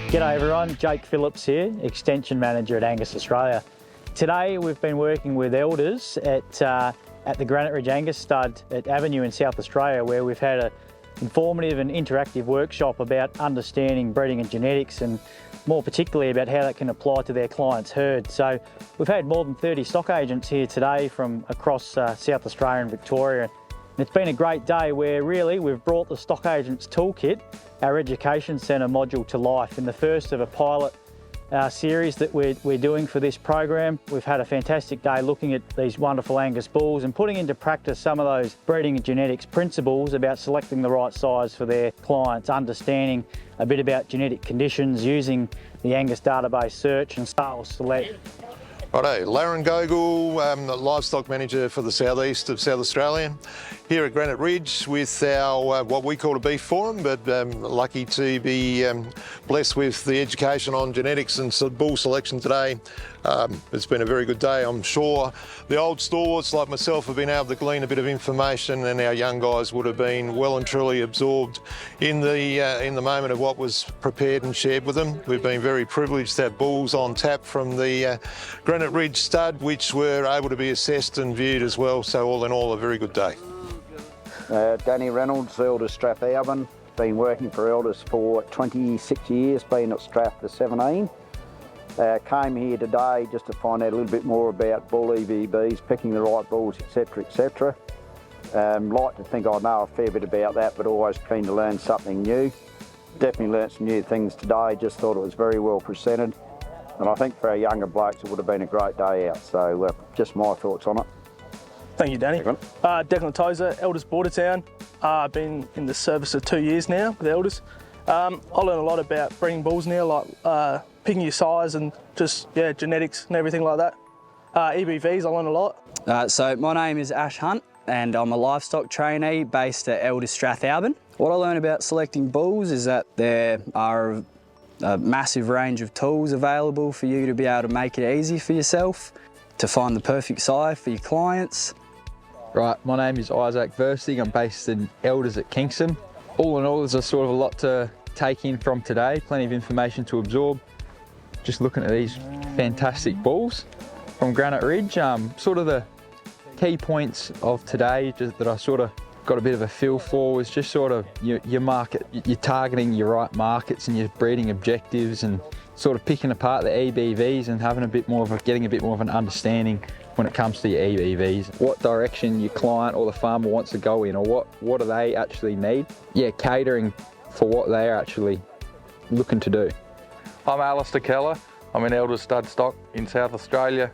G'day everyone, Jake Phillips here, Extension Manager at Angus Australia. Today we've been working with elders at the Granite Ridge Angus Stud at Avenue in South Australia, where we've had an informative and interactive workshop about understanding breeding and genetics, and more particularly about how that can apply to their clients' herd. So we've had more than 30 stock agents here today from across South Australia and Victoria. And it's been a great day where really we've brought the Stock Agents Toolkit, our education centre module, to life in the first of a pilot series that we're doing for this program. We've had a fantastic day looking at these wonderful Angus bulls and putting into practice some of those breeding and genetics principles about selecting the right size for their clients, understanding a bit about genetic conditions, using the Angus database search and sale select. Righto, Larry Gogol, Livestock Manager for the southeast of South Australia, here at Granite Ridge with our what we call a beef forum, but lucky to be blessed with the education on genetics and bull selection today. It's been a very good day. I'm sure the old stalwarts like myself have been able to glean a bit of information, and our young guys would have been well and truly absorbed in the moment of what was prepared and shared with them. We've been very privileged to have bulls on tap from the Granite Ridge Stud, which were able to be assessed and viewed as well. So all in all, a very good day. Danny Reynolds, Elders Strathalbyn. Been working for Elders for 26 years, been at Strath for 17. Came here today just to find out a little bit more about bull EBVs, picking the right bulls, etc, etc. Like to think I know a fair bit about that, but always keen to learn something new. Definitely learnt some new things today, just thought it was very well presented. And I think for our younger blokes it would have been a great day out, so just my thoughts on it. Thank you, Danny. Declan Tozer, Elders Bordertown. I've been in the service for 2 years now with Elders. I learned a lot about breeding bulls now, like picking your size and just, genetics and everything like that. EBVs, I learned a lot. So my name is Ash Hunt and I'm a livestock trainee based at Elders Strathalbyn. What I learned about selecting bulls is that there are a massive range of tools available for you to be able to make it easy for yourself, to find the perfect size for your clients. Right, my name is Isaac Versing. I'm based in Elders at Kingston. All in all, there's a sort of a lot to take in from today, plenty of information to absorb. Just looking at these fantastic bulls from Granite Ridge. Sort of the key points of today that I sort of got a bit of a feel for was just sort of your market, you're targeting your right markets and your breeding objectives, and sort of picking apart the EBVs and having getting a bit more of an understanding when it comes to your EBVs, what direction your client or the farmer wants to go in, or what do they actually need. Yeah, catering for what they're actually looking to do. I'm Alistair Keller. I'm in Elders Stud Stock in South Australia.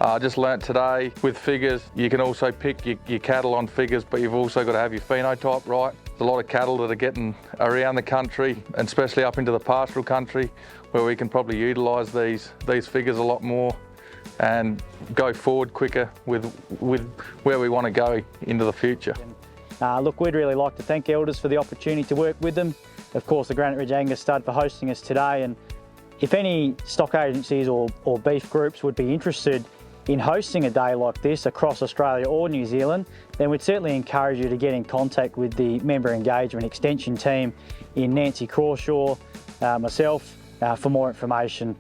I just learnt today with figures, you can also pick your cattle on figures, but you've also got to have your phenotype right. There's a lot of cattle that are getting around the country, and especially up into the pastoral country, where we can probably utilise these figures a lot more and go forward quicker with where we want to go into the future. Look, we'd really like to thank Elders for the opportunity to work with them. Of course, the Granite Ridge Angus Stud for hosting us today, and if any stock agencies or beef groups would be interested in hosting a day like this across Australia or New Zealand, then we'd certainly encourage you to get in contact with the member engagement extension team in Nancy Crawshaw, myself, for more information